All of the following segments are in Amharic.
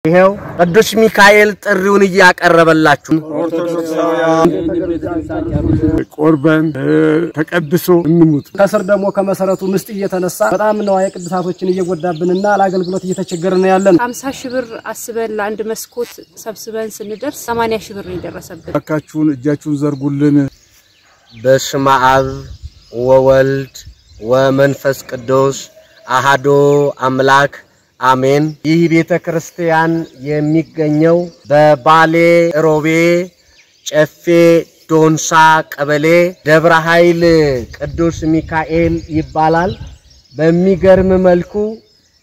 ይሄው ቅዱስ ሚካኤል ጥሪውን ያቀረበላችሁ ኦርቶዶክሳውያን ቆርበን ተቀድሶ እንሙት ከስር ደግሞ ከመሰረቱ ምስጥ እየተነሳ በጣም ነው የቅዱሳቶችን እየጎዳብንና ለአገልግሎት እየተቸገረን ያለን 50 ሺህ ብር አስበን ለአንድ መስኮት ሰብስበን ስንደርስ 80 ሺህ ብር ይደረሰብን አካችሁን እጃችሁን ዘርጉልን በስመ አብ ወወልድ ወመንፈስ ቅዱስ አሐዱ አምላክ አሜን። ይህ ቤተ ክርስቲያን የሚገኘው በባሌ ሮቤ ጨፌ ዶንሳ ቀበሌ ደብረ ኃይል ቅዱስ ሚካኤል ይባላል። በሚገርም መልኩ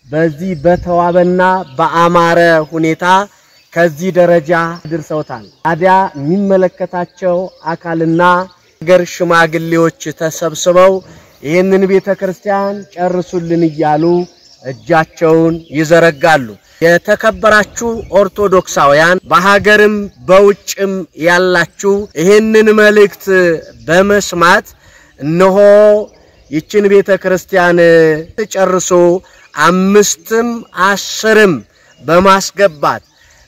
በዚህ በተዋበና በአማረ ሁኔታ ከዚህ ደረጃ ድርሰውታል። ታዲያ የሚመለከታቸው አካልና ሀገር ሽማግሌዎች ተሰብስበው ይህንን ቤተ ክርስቲያን ጨርሱልን እያሉ እጃቸውን ይዘረጋሉ። የተከበራችሁ ኦርቶዶክሳውያን በሀገርም በውጭም ያላችሁ ይህንን መልእክት በመስማት እነሆ ይችን ቤተ ክርስቲያን ተጨርሶ 5ም 10ም በማስገባት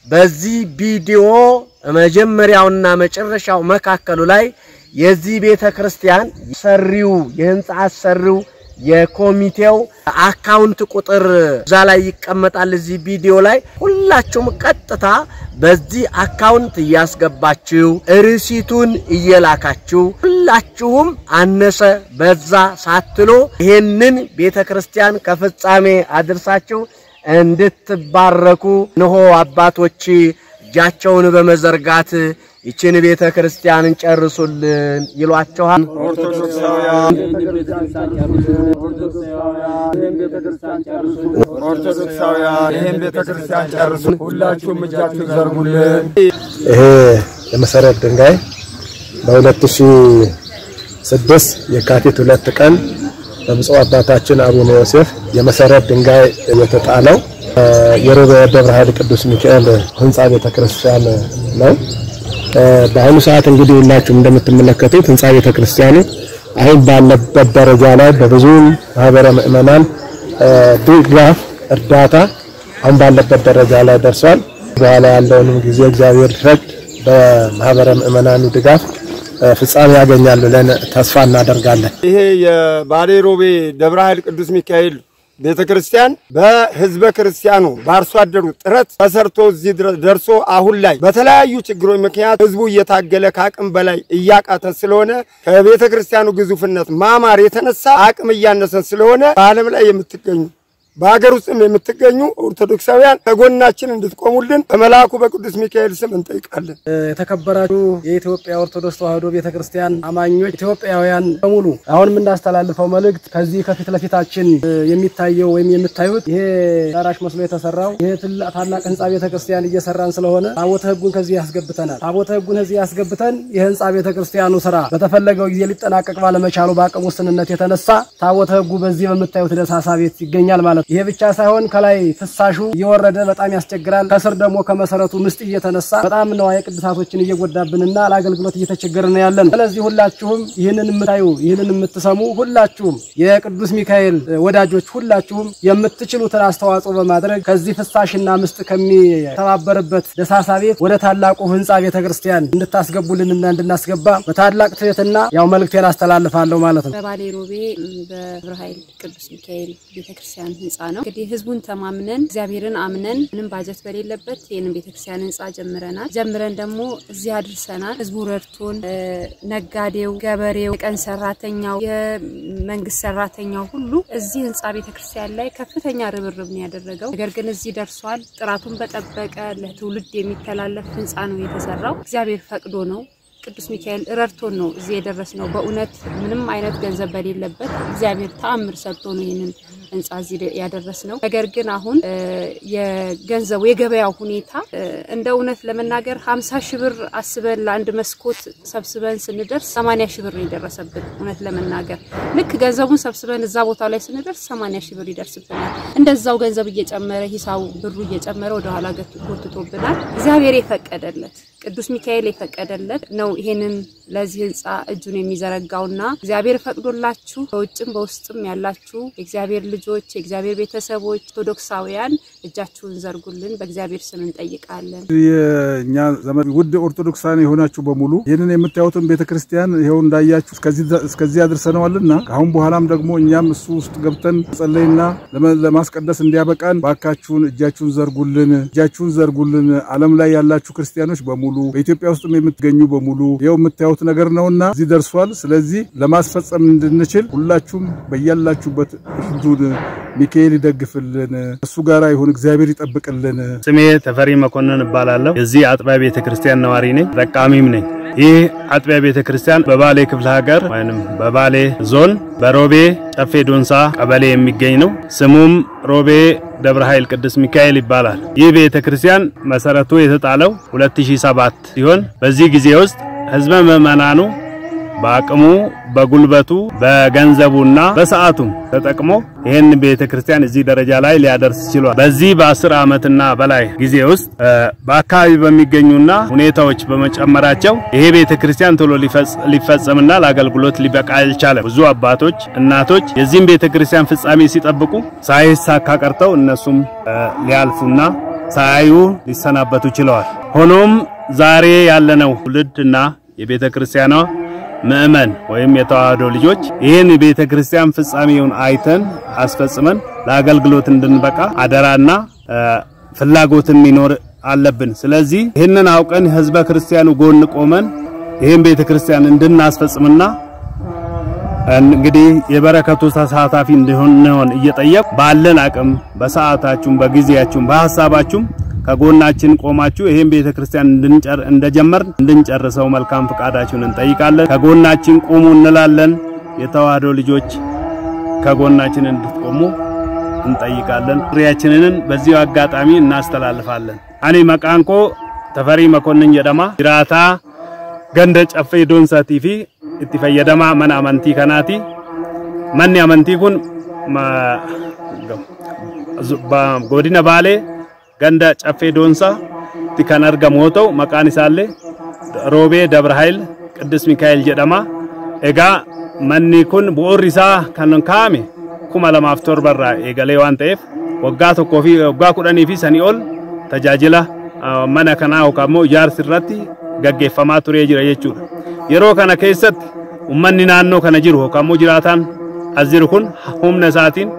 በዚህ ቪዲዮ መጀመሪያውና መጨረሻው መካከሉ ላይ የዚህ ቤተ ክርስቲያን ሰሪው የህንጻ ሰሪው የኮሚቴው አካውንት ቁጥር እዛ ላይ ይቀመጣል። እዚህ ቪዲዮ ላይ ሁላችሁም ቀጥታ በዚህ አካውንት ያስገባችሁ ሪሲቱን እየላካችሁ ሁላችሁም አነሰ በዛ ሳትሉ ይሄንን ቤተክርስቲያን ከፍጻሜ አድርሳችሁ እንድትባረኩ ነው አባቶች እጃቸውን በመዘርጋት ይችን ቤተ ክርስቲያንን ጨርሱልን ይሏቸዋል። ኦርቶዶክሳውያን ይሄን ቤተ ክርስቲያን ጨርሱ ሁላችሁም እጃችሁን ዘርጉልን። ይሄ የመሰረት ድንጋይ በ2006 የካቲት 2 ቀን በብፁዕ አባታችን አቡነ ዮሴፍ የመሰረት ድንጋይ የተጣለው የሮቤ ደብረ ኃይል ቅዱስ ሚካኤል ህንጻ ቤተ ክርስቲያን ነው። በአሁኑ ሰዓት እንግዲህ ሁላችሁም እንደምትመለከቱት ህንጻ ቤተ ክርስቲያኑ አሁን ባለበት ደረጃ ላይ በብዙ ማህበረ ምእመናን ድጋፍ እርዳታ አሁን ባለበት ደረጃ ላይ ደርሷል። በኋላ ያለውን ጊዜ እግዚአብሔር ፈቅድ በማህበረ ምእመናኑ ድጋፍ ፍጻሜ ያገኛል ብለን ተስፋ እናደርጋለን። ይሄ የባሌ ሮቤ ደብረ ኃይል ቅዱስ ሚካኤል ቤተ ክርስቲያን በህዝበ ክርስቲያኑ በአርሶ አደሩ ጥረት ተሰርቶ እዚህ ደርሶ አሁን ላይ በተለያዩ ችግሮች ምክንያት ህዝቡ እየታገለ ከአቅም በላይ እያቃተ ስለሆነ ከቤተ ክርስቲያኑ ግዙፍነት ማማር የተነሳ አቅም እያነሰን ስለሆነ በዓለም ላይ የምትገኙ በአገር ውስጥም የምትገኙ ኦርቶዶክሳውያን ከጎናችን እንድትቆሙልን በመላኩ በቅዱስ ሚካኤል ስም እንጠይቃለን። የተከበራችሁ የኢትዮጵያ ኦርቶዶክስ ተዋሕዶ ቤተክርስቲያን አማኞች ኢትዮጵያውያን በሙሉ አሁን የምናስተላልፈው መልእክት ከዚህ ከፊት ለፊታችን የሚታየው ወይም የምታዩት ይሄ ዳራሽ መስሎ የተሰራው ይሄ ታላቅ ህንጻ ቤተክርስቲያን እየሰራን ስለሆነ ታቦተ ህጉን ከዚህ ያስገብተናል። ታቦተ ህጉን ከዚህ ያስገብተን የህንጻ ቤተክርስቲያኑ ስራ በተፈለገው ጊዜ ሊጠናቀቅ ባለመቻሉ በአቅም ውስንነት የተነሳ ታቦተ ህጉ በዚህ በምታዩት ደሳሳ ቤት ይገኛል ማለት ይሄ ብቻ ሳይሆን ከላይ ፍሳሹ እየወረደ በጣም ያስቸግራል። ከስር ደግሞ ከመሰረቱ ምስጥ እየተነሳ በጣም ነው የቅዱሳቶችን እየጎዳብንና ለአገልግሎት እየተቸገረን ያለን። ስለዚህ ሁላችሁም ይሄንን የምታዩ ይሄንን የምትሰሙ ሁላችሁም የቅዱስ ሚካኤል ወዳጆች ሁላችሁም የምትችሉትን አስተዋጽኦ በማድረግ ከዚህ ፍሳሽና ምስጥ ከሚተባበርበት ደሳሳ ቤት ወደ ታላቁ ህንጻ ቤተክርስቲያን እንድታስገቡልንና እንድናስገባ በታላቅ ትህትና ያው መልእክቴን አስተላልፋለሁ ማለት ነው። በባሌ ሮቤ በደብረ ኃይል ቅዱስ ሚካኤል ቤተክርስቲያን ህንጻ ነው። እንግዲህ ህዝቡን ተማምነን እግዚአብሔርን አምነን ምንም ባጀት በሌለበት ይሄንን ቤተክርስቲያን ህንጻ ጀምረን ደግሞ እዚህ አድርሰናል። ህዝቡ ረድቶን ነጋዴው፣ ገበሬው፣ ቀን ሰራተኛው፣ የመንግስት ሰራተኛው ሁሉ እዚህ ህንጻ ቤተክርስቲያን ላይ ከፍተኛ ርብርብ ነው ያደረገው። ነገር ግን እዚህ ደርሷል። ጥራቱን በጠበቀ ለትውልድ የሚተላለፍ ህንጻ ነው የተሰራው። እግዚአብሔር ፈቅዶ ነው ቅዱስ ሚካኤል ረድቶን ነው እዚህ የደረስነው። በእውነት ምንም አይነት ገንዘብ በሌለበት እግዚአብሔር ተአምር ሰጥቶ ነው ይሄንን ህንጻ እዚህ ያደረስነው። ነገር ግን አሁን የገንዘቡ የገበያው ሁኔታ እንደ እውነት ለመናገር 50 ሺህ ብር አስበን ለአንድ መስኮት ሰብስበን ስንደርስ 80 ሺህ ብር ይደረሰብን። እውነት ለመናገር ልክ ገንዘቡን ሰብስበን እዛ ቦታ ላይ ስንደርስ 80 ሺህ ብር ይደርስብናል። እንደዛው ገንዘብ እየጨመረ ሂሳቡ ብሩ እየጨመረ ወደ ኋላ ጎትቶብናል። እግዚአብሔር የፈቀደለት ቅዱስ ሚካኤል የፈቀደለት ነው ይሄንን ለዚህ ህንጻ እጁን የሚዘረጋውና እግዚአብሔር ፈቅዶላችሁ በውጭም በውስጥም ያላችሁ እግዚአብሔር ልጆች የእግዚአብሔር ቤተሰቦች ኦርቶዶክሳውያን እጃችሁን ዘርጉልን በእግዚአብሔር ስም እንጠይቃለን። የኛ ዘመን ውድ ኦርቶዶክሳን የሆናችሁ በሙሉ ይሄንን የምታዩትን ቤተክርስቲያን ይሄው እንዳያችሁ እስከዚህ አድርሰናልና አሁን በኋላም ደግሞ እኛም እሱ ውስጥ ገብተን ጸለይና ለማስቀደስ እንዲያበቃን ባካችሁን እጃችሁን ዘርጉልን ዓለም ላይ ያላችሁ ክርስቲያኖች በሙሉ በኢትዮጵያ ውስጥም የምትገኙ በሙሉ ይሄው የምታዩት ነገር ነውና እዚህ ደርሷል። ስለዚህ ለማስፈጸም እንድንችል ሁላችሁም በእያላችሁበት እርዱን። ሚካኤል ይደግፍልን፣ እሱ ጋራ ይሁን፣ እግዚአብሔር ይጠብቅልን። ስሜ ተፈሪ መኮንን እባላለሁ። የዚህ አጥቢያ ቤተክርስቲያን ነዋሪ ነኝ፣ ተጠቃሚም ነኝ። ይህ አጥቢያ ቤተክርስቲያን በባሌ ክፍለ ሀገር ወይንም በባሌ ዞን በሮቤ ጨፌ ዶንሳ ቀበሌ የሚገኝ ነው። ስሙም ሮቤ ደብረ ኃይል ቅዱስ ሚካኤል ይባላል። ይህ ቤተክርስቲያን መሰረቱ የተጣለው 2007 ሲሆን በዚህ ጊዜ ውስጥ ህዝበ ምዕመናኑ በአቅሙ በጉልበቱ በገንዘቡና በሰዓቱ ተጠቅሞ ይሄን ቤተክርስቲያን እዚህ ደረጃ ላይ ሊያደርስ ችሏል። በዚህ በ10 ዓመትና በላይ ጊዜ ውስጥ በአካባቢ በሚገኙና ሁኔታዎች በመጨመራቸው ይሄ ቤተክርስቲያን ቶሎ ሊፈጸምና ለአገልግሎት ሊበቃ ያልቻለ ብዙ አባቶች እናቶች የዚህን ቤተክርስቲያን ፍጻሜ ሲጠብቁ ሳይሳካ ቀርተው እነሱም ሊያልፉና ሳያዩ ሊሰናበቱ ችለዋል። ሆኖም ዛሬ ያለነው ትውልድና የቤተክርስቲያኗ ምእመን ወይም የተዋህዶ ልጆች ይሄን ቤተክርስቲያን ፍጻሜውን አይተን አስፈጽመን ለአገልግሎት እንድንበቃ አደራና ፍላጎትን ሚኖር አለብን። ስለዚህ ይሄንን አውቀን ህዝበ ክርስቲያኑ ጎን ቆመን ይሄን ቤተክርስቲያን እንድናስፈጽምና እንግዲህ የበረከቱ ተሳታፊ እንድንሆን እየጠየቅ ባለን አቅም በሰዓታችሁም በጊዜያችሁም በሐሳባችሁም ከጎናችን ቆማችሁ ይሄን ቤተክርስቲያን እንድንጨርሰው መልካም ፍቃዳችሁን እንጠይቃለን። ከጎናችን ቆሙ እንላለን። የተዋህዶ ልጆች ከጎናችን እንድትቆሙ እንጠይቃለን። ጥሪያችንን በዚሁ አጋጣሚ እናስተላልፋለን። አኔ መቃንኮ ተፈሪ መኮንን የደማ ጅራታ ገንደ ጨፌ ዶንሳቲፊ እትፈየደማ መን አመንቲ ከናቲ መን አመንቲ ኩን ጎዲና ባሌ ገንደ ጨፌ ዶንሳ ቲካን አርጋሞቶ መቃን ይሳለ ሮቤ ደብረ ኃይል ቅዱስ ሚካኤል ጀደማ ኤጋ መኒ ኩን ቦሪሳ ካንን ካሜ ኩማ ለማፍቶር በራ ኤጋሌ ዋንቴፍ ወጋ ተኮፊ ወጋ ኩዳኒ ፊ ሰኒኦል ተጃጅላ መነ ከናው ካሞ ጃር ሲራቲ ገገፈማ ቱሬ ጅራ የቹ የሮ ከነ ከይሰት ኡመኒ ናኖ ከነ ጅሩ ካሞ ጅራታን አዝሩ ኩን ሁምነ ሳቲን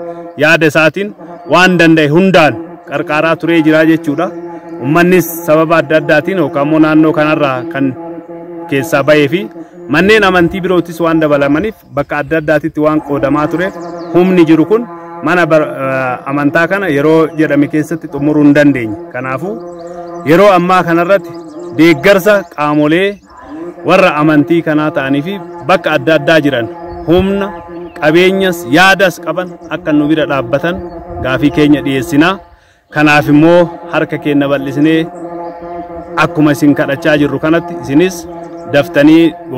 ያደ ሳቲን ዋን ደንደ ሁንዳን ቀርቃራ ቱሬ ጅራ የቹዳ ኡመኒስ ሰበብ አዳዳቲን ካሞ ናኖ ከነራ ከን ኬሳ ባይፊ መነን አመንቲ ብሮቲስ ዋን ደበላመኒፍ በቃ አዳዳቲት ዋን ቆደማ ቱሬ ሁምኒ ጅሩ ኩን ማና አመንታ ከነ የሮ ጀደሚ ኬሰት ጥሙሩ እንደንደኝ ከናፉ የሮ አማ ከነረት ዴገርሳ ቃሞሌ ወራ አመንቲ ከና ታኒፊ በቃ አዳዳ ጅራን ሁምና ቀበኛስ ያዳስ ቀበን አከኑ ቢራ ዳበተን ጋፊ ኬኛ ዲየሲና ከናፍሞ ሀርከ ኬነ በልስኔ አኩማ ሲን ከዳቻ ጅሩ ከነት ሲኒስ ደፍተኒ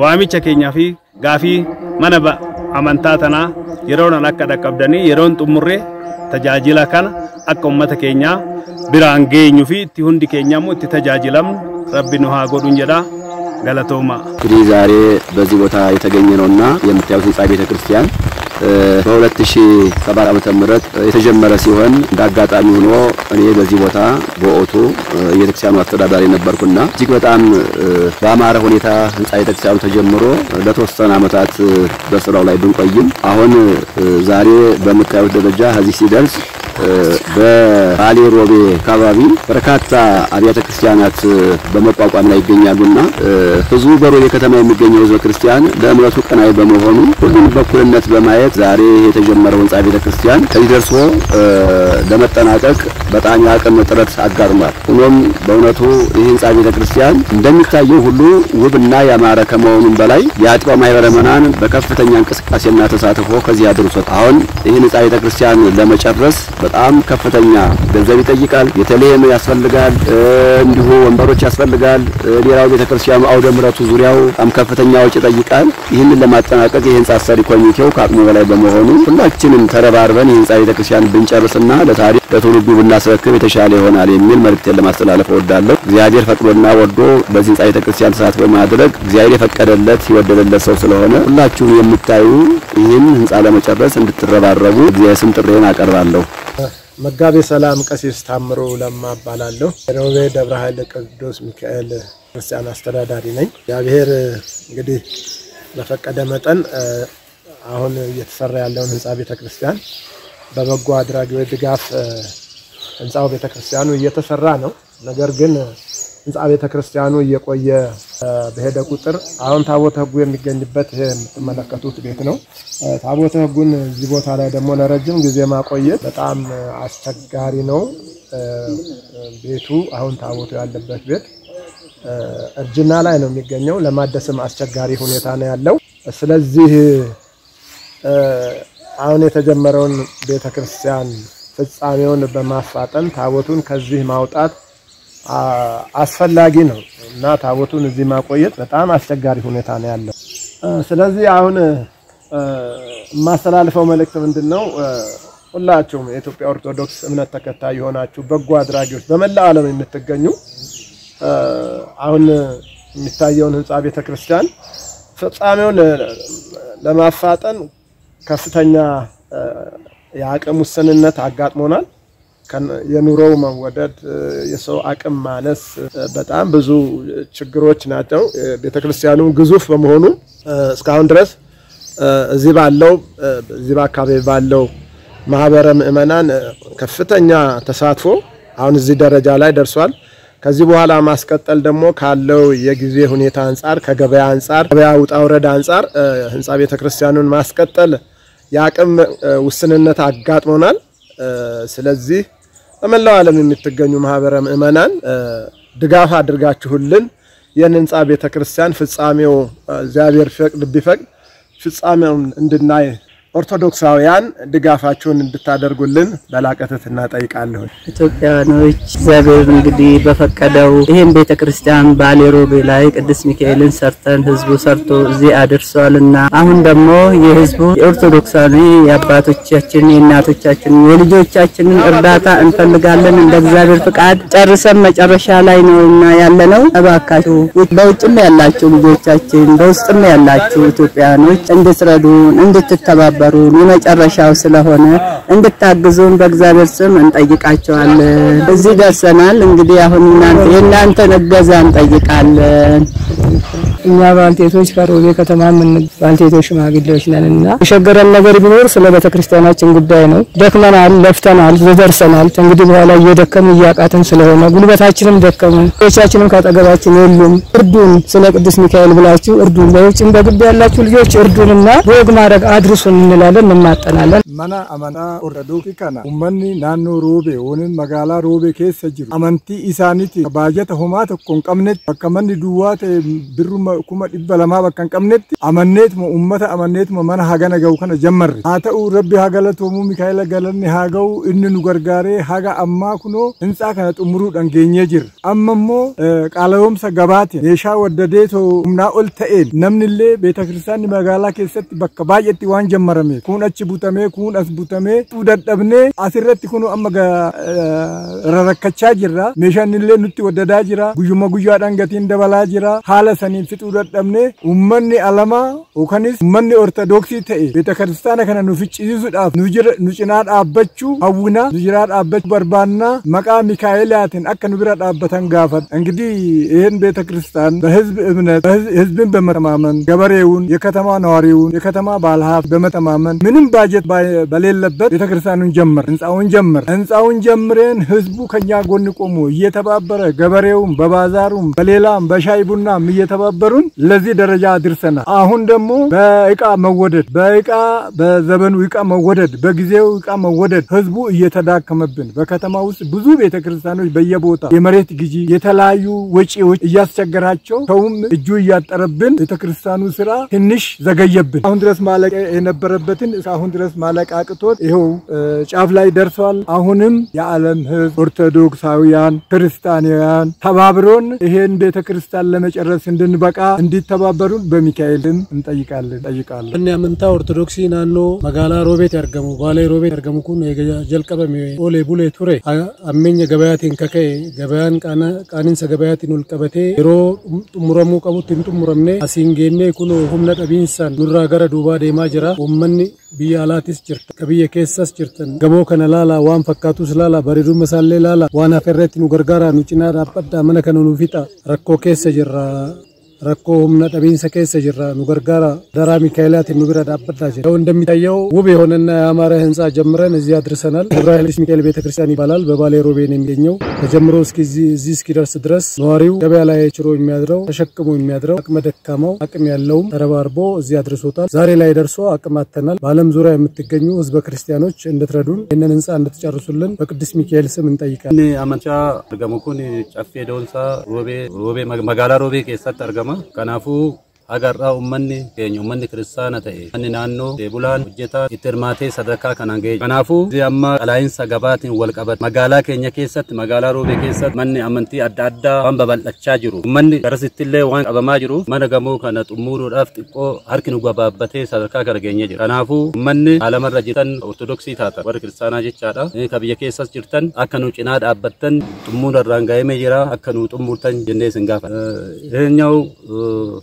ዋሚቸ ኬኛፊ ጋፊ ማና አመንታ ተና የሮን አከዳቀብደኒ የሮን ጥሙሬ ተጃጅላ ከና akka ummata keenya biraan geenyu fi itti hundi keenyamu itti tajaajilam rabbi nu haa godhun jedha galatooma እንግዲህ ዛሬ በዚህ ቦታ የተገኘነውና የምታዩት ህንጻ ቤተክርስቲያን በ2007 ዓመተ ምህረት የተጀመረ ሲሆን እንዳጋጣሚ ሆኖ እኔ በዚህ ቦታ በኦቶ የቤተክርስቲያኑ አስተዳዳሪ ነበርኩና እጅግ በጣም በአማረ ሁኔታ ህንጻ ቤተክርስቲያኑ ተጀምሮ ለተወሰነ ዓመታት በስራው ላይ ብንቆይም አሁን ዛሬ በምታዩት ደረጃ እዚህ ሲደርስ በባሌ ሮቤ አካባቢ በርካታ አብያተ ክርስቲያናት በመቋቋም ላይ ይገኛሉና ህዝቡ በሮቤ ከተማ የሚገኘው ህዝበ ክርስቲያን ለእምነቱ ቀናኢ በመሆኑ ሁሉም በኩልነት በማየት ዛሬ የተጀመረው ህንጻ ቤተ ክርስቲያን ከዚህ ደርሶ ለመጠናቀቅ በጣም ያቀም ጥረት አጋርሟል። ሆኖም በእውነቱ ይህ ህንጻ ቤተ ክርስቲያን እንደሚታየው ሁሉ ውብና ያማረ ከመሆኑም በላይ የአጥቢያው ማህበረ ምዕመናን በከፍተኛ እንቅስቃሴና ተሳትፎ ከዚህ አድርሶት አሁን ይህ ህንጻ ቤተ ክርስቲያን ለመጨረስ በጣም ከፍተኛ ገንዘብ ይጠይቃል። የተለየም ያስፈልጋል፣ እንዲሁ ወንበሮች ያስፈልጋል። ሌላው ቤተክርስቲያኑ አውደ ምሕረቱ ዙሪያው በጣም ከፍተኛ ወጪ ይጠይቃል። ይህንን ለማጠናቀቅ የህንጻ አሰሪ ኮሚቴው ከአቅሙ በላይ በመሆኑ ሁላችንም ተረባርበን የህንጻ ቤተክርስቲያን ብንጨርስና ለታሪክ ለትውልዱ ብናስረክብ የተሻለ ይሆናል የሚል መልእክቴን ለማስተላለፍ እወዳለሁ። እግዚአብሔር ፈቅዶና ወዶ በዚህ ህንጻ ቤተክርስቲያን ተሳትፎ በማድረግ እግዚአብሔር የፈቀደለት ይወደደለት ሰው ስለሆነ ሁላችሁም የምታዩ ይህን ህንጻ ለመጨረስ እንድትረባረቡ እግዚአብሔር ስም ጥሪዬን አቀርባለሁ። መጋቤ ሰላም ቀሲስ ታምሩ ለማ እባላለሁ። የሮቤ ደብረ ኃይል ቅዱስ ሚካኤል ክርስቲያን አስተዳዳሪ ነኝ። እግዚአብሔር እንግዲህ በፈቀደ መጠን አሁን እየተሰራ ያለውን ህንጻ ቤተክርስቲያን በበጎ አድራጊዎች ድጋፍ ህንጻው ቤተክርስቲያኑ እየተሰራ ነው። ነገር ግን ህንጻ ቤተክርስቲያኑ እየቆየ በሄደ ቁጥር አሁን ታቦተ ህጉ የሚገኝበት ይሄ የምትመለከቱት ቤት ነው። ታቦተ ህጉን እዚህ ቦታ ላይ ደግሞ ለረጅም ጊዜ ማቆየት በጣም አስቸጋሪ ነው። ቤቱ አሁን ታቦቱ ያለበት ቤት እርጅና ላይ ነው የሚገኘው። ለማደስም አስቸጋሪ ሁኔታ ነው ያለው። ስለዚህ አሁን የተጀመረውን ቤተክርስቲያን ፍጻሜውን በማፋጠን ታቦቱን ከዚህ ማውጣት አስፈላጊ ነው እና ታቦቱን እዚህ ማቆየት በጣም አስቸጋሪ ሁኔታ ነው ያለው። ስለዚህ አሁን ማስተላለፈው መልእክት ምንድነው? ሁላችሁም የኢትዮጵያ ኦርቶዶክስ እምነት ተከታይ የሆናችሁ በጎ አድራጊዎች በመላው ዓለም የምትገኙ አሁን የሚታየውን ህንጻ ቤተክርስቲያን ፍጻሜውን ለማፋጠን ከፍተኛ የአቅም ውስንነት አጋጥሞናል። የኑሮው መወደድ፣ የሰው አቅም ማነስ፣ በጣም ብዙ ችግሮች ናቸው። ቤተክርስቲያኑ ግዙፍ በመሆኑ እስካሁን ድረስ እዚህ በአካባቢ ባለው ማህበረ ምእመናን ከፍተኛ ተሳትፎ አሁን እዚህ ደረጃ ላይ ደርሷል። ከዚህ በኋላ ማስቀጠል ደግሞ ካለው የጊዜ ሁኔታ አንፃር ከገበያ አንፃር ገበያ ውጣ ወረድ አንፃር ህንጻ ቤተክርስቲያኑን ማስቀጠል የአቅም ውስንነት አጋጥሞናል። ስለዚህ በመላው ዓለም የምትገኙ ማህበረ ምእመናን ድጋፍ አድርጋችሁልን የህንጻ ቤተክርስቲያን ፍጻሜው እግዚአብሔር ቢፈቅድ ፍጻሜውን እንድናይ ኦርቶዶክሳውያን ድጋፋችሁን እንድታደርጉልን በላቀ ትህትና ጠይቃለሁ። ኢትዮጵያኖች እግዚአብሔር እንግዲህ በፈቀደው ይሄን ቤተክርስቲያን ባሌ ሮቤ ላይ ቅዱስ ሚካኤልን ሰርተን ህዝቡ ሰርቶ እዚህ አድርሷልና አሁን ደግሞ የህዝቡ የኦርቶዶክሳዊ የአባቶቻችን የእናቶቻችን የልጆቻችንን እርዳታ እንፈልጋለን። እንደ እግዚአብሔር ፍቃድ ጨርሰን መጨረሻ ላይ ነውና ያለነው። እባካችሁ በውጭም ያላችሁ ልጆቻችን በውስጥም ያላችሁ ኢትዮጵያኖች እንድትረዱን እንድትተባበሩ የመጨረሻው ስለሆነ እንድታግዙን በእግዚአብሔር ስም እንጠይቃቸዋለን። እዚህ ደርሰናል። እንግዲህ አሁን የእናንተን እገዛ እንጠይቃለን። እኛ ባልቴቶች ከሮቤ ከተማ ምን ባልቴቶች ሽማግሌዎች ነንና የሸገረን ነገር ቢኖር ስለ ቤተክርስቲያናችን ጉዳይ ነው። ደክመናል፣ ለፍተናል፣ ዘደርሰናል። እንግዲህ በኋላ እየደከም እያቃተን ስለሆነ ጉልበታችንም ደከመ። ልጆቻችንም ካጠገባችን የሉም። እርዱን፣ ስለ ቅዱስ ሚካኤል ብላችሁ እርዱን። በውጭም በግቢ ያላችሁ ልጆች እርዱንና በወግ ማድረግ አድርሱን እንላለን፣ እንማጠናለን። መና አማና ኦርቶዶክስ ካና ኡመኒ ናኖ ሮቤ ወንን መጋላ ሮቤ ኬሰ ጅሩ አመንቲ ኢሳኒቲ ባጀተ ሆማት ኮንቀምነት በከመን ዱዋት ብሩ kuma dhibba lamaa bakka hin qabnetti amanneetuma ummata amanneetuma mana hagana ga'u kana jammarre haa ta'u rabbi haa galatoomuu Mikaa'ela galanni haa ga'u inni nu gargaaree haga ammaa kunoo hintsaa kana xumuruudhaan geenyee jirra. Amma immoo qaalayoomsa gabaatiin meeshaa waddadeetoo humnaa ol ta'een namni illee beetakiristaanni magaalaa keessatti bakka baay'eetti waan jammarame kun achi butamee kun as butamee dadhabnee asirratti kunoo amma rarakkachaa jirra. Meeshaan illee nutti waddadaa jira. Guyyuma guyyaadhaan gatiin dabalaa jira. Haala saniin fixuu dadhabne ummanni alamaa yookanis ummanni ortodoksii ta'e beetakiristaana kana nu ficcisiisuudhaaf nu cinaa dhaabbachuu hawwina nu jiraa dhaabbachuu barbaanna maqaa Mikaa'elaatiin akka nu bira dhaabbatan gaafadha. እንግዲህ ይሄን ቤተክርስቲያን በህዝብ እምነት ህዝብን በመተማመን ገበሬውን የከተማ ነዋሪውን የከተማ ባለሀብት በመተማመን ምንም ባጀት በሌለበት ቤተክርስቲያኑን ህንጻውን ጀምረን ህዝቡ ከኛ ጎን ቆሞ እየተባበረ ገበሬውን በባዛሩም በሌላም በሻይ ቡናም እየተባበሩ እያስተባበሩን ለዚህ ደረጃ አድርሰናል። አሁን ደግሞ በእቃ መወደድ በዘመኑ እቃ መወደድ በጊዜው እቃ መወደድ ህዝቡ እየተዳከመብን በከተማ ውስጥ ብዙ ቤተክርስቲያኖች በየቦታ የመሬት ግዢ የተለያዩ ወጪዎች እያስቸገራቸው ሰውም እጁ እያጠረብን ቤተክርስቲያኑ ስራ ትንሽ ዘገየብን። አሁን ድረስ ማለቅ የነበረበትን አሁን ድረስ ማለቅ አቅቶት ይሄው ጫፍ ላይ ደርሷል። አሁንም የዓለም ህዝብ ኦርቶዶክሳውያን ክርስቲያናውያን ተባብሮን ይሄን ቤተክርስቲያን ለመጨረስ እንድንበቃ እንዲተባበሩን በሚካኤልም እንጠይቃለን። እኛ ምንታ ኦርቶዶክሲ ናኖ መጋላ ሮቤት ያርገሙ ባሌ ሮቤት ያርገሙ ኩን ጀልቀበም ኦሌ ቡሌ ቱሬ አመኘ ገበያቲን ከከ ገበያን ቃኒን ሰገበያቲን ወልቀበቴ ሮ ጥሙረሙ ቀቡት ጥሙረምኔ አሲንጌኔ ኩኑ ሁምነ ጠቢንሳን ኑራ ገረ ዱባ ዴማ ጅራ ወመኒ ቢያላቲስ ጅርት ከብየ ኬሰስ ጅርተን ገሞ ከነላላ ዋን ፈካቱ ስላላ በሪዱ መሳሌ ላላ ዋና ፈረቲ ኑ ገርጋራ ኑ ጭና ዳපዳ መነ ከነኑ ፊጣ ረኮ ኬሰ ጅራ ረኮ ሁምነ ጠቢንሰ ኬሰ ጅራ ኑ ገርጋራ ደራ ሚካኤላት ኑ ቢራ ዳበዳ ጀ ነው እንደሚታየው ውብ የሆነና ያማረ ህንጻ ጀምረን እዚህ አድርሰናል። ደብረ ኃይል ቅዱስ ሚካኤል ቤተክርስቲያን ይባላል። በባሌ ሮቤ ነው የሚገኘው። ተጀምሮ እዚህ እስኪደርስ ድረስ ነዋሪው ገበያ ላይ ችሮ የሚያድረው ተሸክሞ የሚያድረው አቅመ ደካማው አቅም ያለውም ተረባርቦ እዚህ አድርሶታል። ዛሬ ላይ ደርሶ አቅም አተናል። በዓለም ዙሪያ የምትገኙ ህዝበ ክርስቲያኖች እንድትረዱን ይህንን ህንጻ እንድትጨርሱልን በቅዱስ ሚካኤል ስም እንጠይቃለን። አመንቻ አርገሙኩን ጨፌ ዶንሳ ሮቤ መጋላ ሮቤ ከሰት አርገማ ከናፉ agarra ummanni keenya ummanni kiristaana ta'e manni naannoo deebulaan hojjetaa itti hirmaatee sadarkaa kanaan ga'e. Kanaafuu amma qalaa'insa gabaatiin wal qabatu magaalaa keenya keessatti magaalaa Roobee keessatti manni amantii adda addaa waan babal'achaa jiru. Ummanni garasittillee waan qabamaa jiru mana gamoo kana xumuruudhaaf xiqqoo harki nu gabaabbatee sadarkaa kana geenyee jira. Kanaafuu ummanni alamarra jirtan ortodoksii taatan warri kiristaanaa jechaadha. Ka biyya keessas jirtan akka nu cinaa dhaabbattan xumuurarraan ga'amee jira akka nu xumurtan jennee isin gaafata. ይሄኛው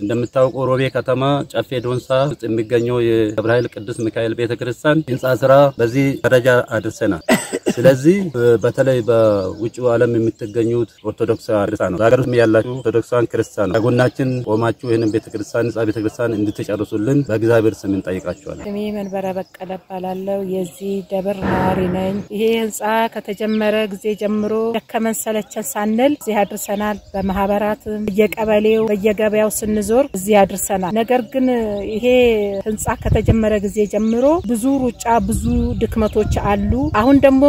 እንደምታውቁ ሮቤ ከተማ ጨፌ ዶንሳ ውስጥ የሚገኘው የደብረ ኃይል ቅዱስ ሚካኤል ቤተክርስቲያን ህንጻ ስራ በዚህ ደረጃ አድርሰናል። ስለዚህ በተለይ በውጭው ዓለም የምትገኙት ኦርቶዶክሳውያን በሀገር ውስጥ ያላችሁ ኦርቶዶክሳውያን ክርስቲያኖች ከጎናችን ቆማችሁ ይሄንን ቤተክርስቲያን ህንጻ ቤተክርስቲያን እንድትጨርሱልን በእግዚአብሔር ስም እንጠይቃችኋለን። ስሜ መንበረ በቀለ እባላለሁ። የዚህ ደብር ነዋሪ ነኝ። ይሄ ህንጻ ከተጀመረ ጊዜ ጀምሮ ደከመን ሰለቸን ሳንል እዚህ አድርሰናል። በማህበራትም በየቀበሌው በየገበያው ስንዞር እዚህ አድርሰናል። ነገር ግን ይሄ ህንጻ ከተጀመረ ጊዜ ጀምሮ ብዙ ሩጫ ብዙ ድክመቶች አሉ። አሁን ደግሞ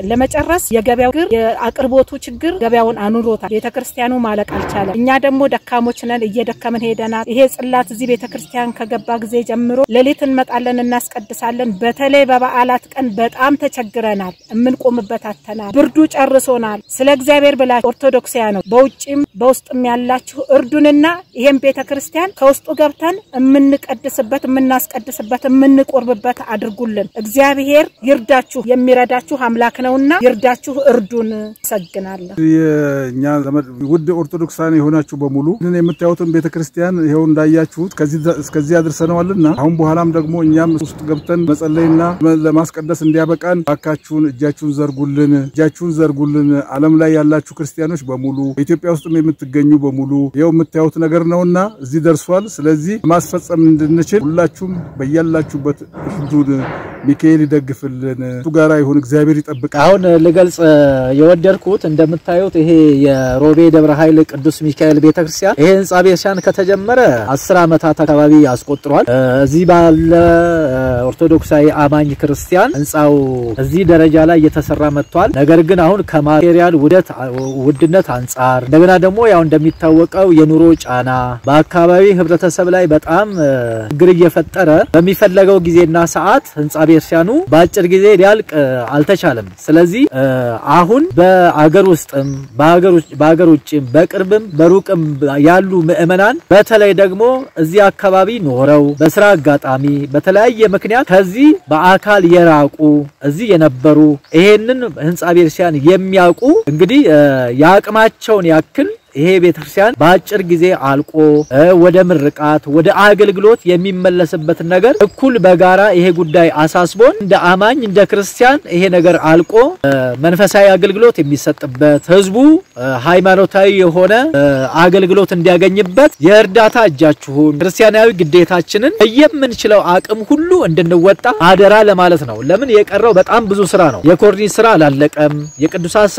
ለመጨረስ የገበያው የአቅርቦቱ ችግር ገበያውን አኑሮታል። ቤተክርስቲያኑ ማለቅ አልቻለም። እኛ ደግሞ ደካሞች ነን፣ እየደከመን ሄደናል። ይሄ ጽላት እዚህ ቤተክርስቲያን ከገባ ጊዜ ጀምሮ ሌሊት እንመጣለን እናስቀድሳለን። በተለይ በበዓላት ቀን በጣም ተቸግረናል። እምንቆምበት አተናል። ብርዱ ጨርሶናል። ስለ እግዚአብሔር ብላችሁ ኦርቶዶክሳውያን በውጭም በውስጥም ያላችሁ እርዱንና ይሄን ቤተክርስቲያን ከውስጡ ገብተን እምንቀድስበት እምናስቀድስበት እምንቆርብበት አድርጉልን። እግዚአብሔር ይርዳችሁ። የሚረዳችሁ አምላክ ነውና ይርዳችሁ፣ እርዱን። ሰግናለሁ። የኛ ዘመድ ውድ ኦርቶዶክሳን የሆናችሁ በሙሉ እነ የምታዩትን ቤተክርስቲያን ይሄው እንዳያችሁት እስከዚህ አድርሰናልና አሁን በኋላም ደግሞ እኛም ውስጥ ገብተን መጸለይና ለማስቀደስ እንዲያበቃን ባካችሁን እጃችሁን ዘርጉልን። ዓለም ላይ ያላችሁ ክርስቲያኖች በሙሉ በኢትዮጵያ ውስጥም የምትገኙ በሙሉ ይሄው የምታዩት ነገር ነውና እዚህ ደርሷል። ስለዚህ ማስፈጸም እንድንችል ሁላችሁም በያላችሁበት እርዱን። ሚካኤል ይደግፍልን፣ እሱ ጋራ ይሁን፣ እግዚአብሔር ይጠብቅ። አሁን ለገልጽ የወደድኩት እንደምታዩት ይሄ የሮቤ ደብረ ኃይል ቅዱስ ሚካኤል ቤተክርስቲያን ይሄ ህንጻ ቤተክርስቲያን ከተጀመረ 10 ዓመታት አካባቢ ያስቆጥሯል። እዚህ ባለ ኦርቶዶክሳዊ አማኝ ክርስቲያን ህንጻው እዚህ ደረጃ ላይ እየተሰራ መጥቷል። ነገር ግን አሁን ከማቴሪያል ውድነት አንፃር እንደገና ደግሞ ያው እንደሚታወቀው የኑሮ ጫና በአካባቢ ህብረተሰብ ላይ በጣም ችግር እየፈጠረ በሚፈለገው ጊዜና ሰዓት ህንጻ ቤተክርስቲያኑ በአጭር ጊዜ ሊያልቅ አልተቻለም። ስለዚህ አሁን በአገር ውስጥም በአገር ውጭም በቅርብም በሩቅም ያሉ ምእመናን በተለይ ደግሞ እዚህ አካባቢ ኖረው በስራ አጋጣሚ በተለያየ ምክንያት ከዚህ በአካል የራቁ እዚህ የነበሩ ይሄንን ህንጻ ቤተክርስቲያን የሚያውቁ እንግዲህ ያቅማቸውን ያክል ይሄ ቤተክርስቲያን በአጭር ጊዜ አልቆ ወደ ምርቃት ወደ አገልግሎት የሚመለስበት ነገር እኩል በጋራ ይሄ ጉዳይ አሳስቦን እንደ አማኝ እንደ ክርስቲያን ይሄ ነገር አልቆ መንፈሳዊ አገልግሎት የሚሰጥበት ህዝቡ ሃይማኖታዊ የሆነ አገልግሎት እንዲያገኝበት የእርዳታ እጃችሁን ክርስቲያናዊ ግዴታችንን የምንችለው አቅም ሁሉ እንድንወጣ አደራ ለማለት ነው። ለምን የቀረው በጣም ብዙ ስራ ነው። የኮርኒስ ስራ አላለቀም። የቅዱሳት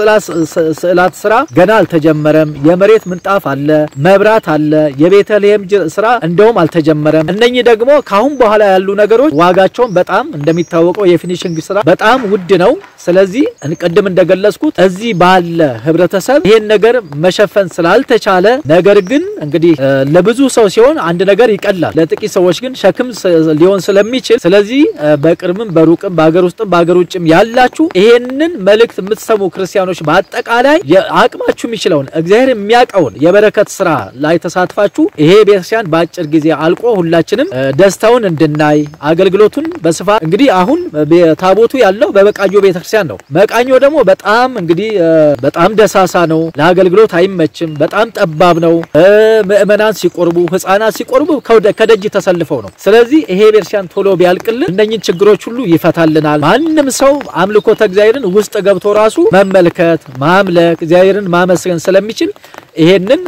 ስዕላት ስራ ገና አልተጀመረም። የመሬት የመሬት ምንጣፍ አለ፣ መብራት አለ፣ የቤተልሔም ስራ እንደውም አልተጀመረም። እነኚህ ደግሞ ካሁን በኋላ ያሉ ነገሮች ዋጋቸውን በጣም እንደሚታወቀው የፊኒሺንግ ስራ በጣም ውድ ነው። ስለዚህ እንቀድም እንደገለጽኩት እዚህ ባለ ህብረተሰብ ይሄን ነገር መሸፈን ስላልተቻለ ነገር ግን እንግዲህ ለብዙ ሰው ሲሆን አንድ ነገር ይቀላል፣ ለጥቂት ሰዎች ግን ሸክም ሊሆን ስለሚችል ስለዚህ በቅርብም በሩቅም በአገር ውስጥም በአገር ውጭም ያላችሁ ይሄንን መልእክት የምትሰሙ ክርስቲያኖች በአጠቃላይ አቅማችሁ የሚችለውን እግዚአብሔር የሚያቀውን የበረከት ስራ ላይ ተሳትፋችሁ ይሄ ቤተክርስቲያን በአጭር ጊዜ አልቆ ሁላችንም ደስታውን እንድናይ አገልግሎቱን በስፋት እንግዲህ አሁን ታቦቱ ያለው በበቃኞ ቤተክርስቲያን ነው። መቃኞ ደግሞ በጣም እንግዲህ በጣም ደሳሳ ነው፣ ለአገልግሎት አይመችም፣ በጣም ጠባብ ነው። ምእመናን ሲቆርቡ ህፃናት ሲቆርቡ ከደጅ ተሰልፈው ነው። ስለዚህ ይሄ ቤተክርስቲያን ቶሎ ቢያልቅልን እነኚህን ችግሮች ሁሉ ይፈታልናል። ማንንም ሰው አምልኮተ እግዚአብሔርን ውስጥ ገብቶ ራሱ መመልከት ማምለክ እግዚአብሔርን ማመስገን ስለሚችል ይሄንን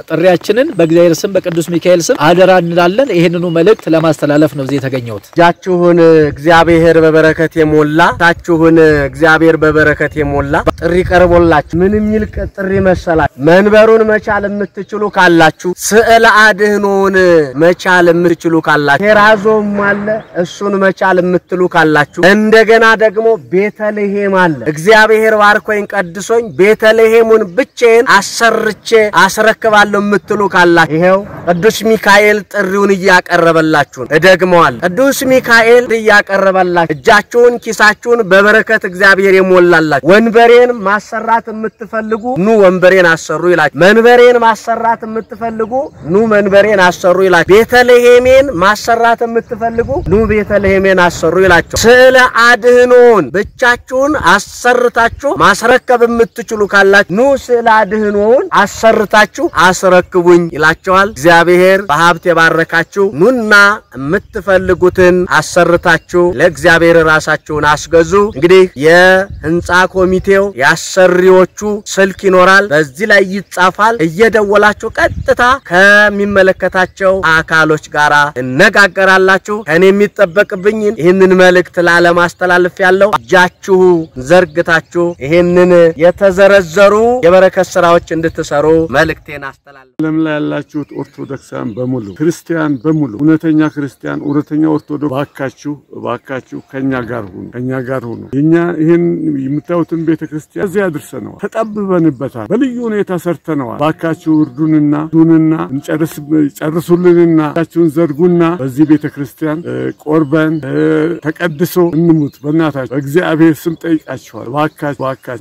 ጥሪያችንን በእግዚአብሔር ስም በቅዱስ ሚካኤል ስም አደራ እንላለን። ይሄንኑ መልእክት ለማስተላለፍ ነው እዚህ የተገኘሁት። እጃችሁን እግዚአብሔር በበረከት የሞላ ታችሁን እግዚአብሔር በበረከት የሞላ ጥሪ ቀርቦላችሁ ምን የሚል ጥሪ መሰላችሁ? መንበሩን መቻል የምትችሉ ካላችሁ ስዕለ አድህኖን መቻል የምትችሉ ካላችሁ ቴራዞም አለ እሱን መቻል የምትሉ ካላችሁ እንደገና ደግሞ ቤተልሔም አለ እግዚአብሔር ባርኮኝ ቀድሶኝ ቤተልሔሙን ብቻዬን አሰርቼ አስረክባለሁ የምትሉ ካላችሁ ይሄው ቅዱስ ሚካኤል ጥሪውን እያቀረበላችሁ እደግመዋለሁ። ቅዱስ ሚካኤል እያቀረበላችሁ እጃችሁን ኪሳችሁን በበረከት እግዚአብሔር የሞላላችሁ ወንበሬን ማሰራት የምትፈልጉ ኑ ወንበሬን አሰሩ ይላችሁ። መንበሬን ማሰራት የምትፈልጉ ኑ መንበሬን አሰሩ ይላችሁ። ቤተልሔሜን ማሰራት የምትፈልጉ ኑ ቤተልሔሜን አሰሩ ይላችሁ። ስዕለ አድህኖን ብቻችሁን አሰርታችሁ ማስረከብ የምትችሉ ካላችሁ ኑ ስዕለ አድህኖን አሰርታችሁ አስረክቡኝ ይላችኋል። እግዚአብሔር በሀብት የባረካችሁ ኑና የምትፈልጉትን አሰርታችሁ ለእግዚአብሔር ራሳችሁን አስገዙ። እንግዲህ የህንጻ ኮሚቴው ያሰሪዎቹ ስልክ ይኖራል፣ በዚህ ላይ ይጻፋል። እየደወላችሁ ቀጥታ ከሚመለከታቸው አካሎች ጋራ እነጋገራላችሁ። ከኔ የሚጠበቅብኝ ይህንን መልእክት ለማስተላለፍ ያለው እጃችሁ ዘርግታችሁ ይህንን የተዘረዘሩ የበረከት ስራዎች እንድትሰሩ መልእክቴን አስተላልፋለሁ። ዓለም ላይ ያላችሁት ኦርቶዶክሳን በሙሉ ክርስቲያን በሙሉ እውነተኛ ክርስቲያን እውነተኛ ኦርቶዶክስ ባካችሁ ከኛ ጋር ሁኑ። የኛ ይሄን የምታዩትን ቤተክርስቲያን እዚህ አድርሰነዋል፣ ተጠብበንበታል፣ በልዩ ሁኔታ ሰርተነዋል። ባካችሁ እርዱንና ጨርሱልንና ታችሁን ዘርጉና በዚህ ቤተክርስቲያን ቆርበን ተቀድሶ እንሙት። በእናታችሁ እግዚአብሔር ስም ጠይቃችኋል።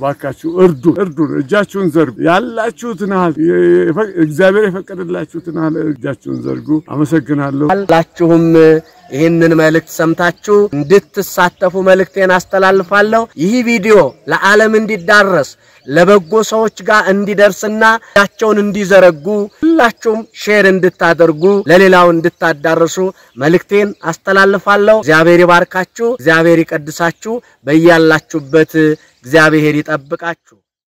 ባካችሁ እርዱን፣ እጃችሁን ዘርጉ። ያላችሁትን እግዚአብሔር የፈቀደላችሁትን እጃችሁን ዘርጉ። አመሰግናለሁ። ሁላችሁም ይህንን መልእክት ሰምታችሁ እንድትሳተፉ መልእክቴን አስተላልፋለሁ። ይህ ቪዲዮ ለዓለም እንዲዳረስ ለበጎ ሰዎች ጋር እንዲደርስና ያቸውን እንዲዘረጉ ሁላችሁም ሼር እንድታደርጉ ለሌላው እንድታዳርሱ መልእክቴን አስተላልፋለሁ። እግዚአብሔር ይባርካችሁ፣ እግዚአብሔር ይቀድሳችሁ፣ በእያላችሁበት እግዚአብሔር ይጠብቃችሁ።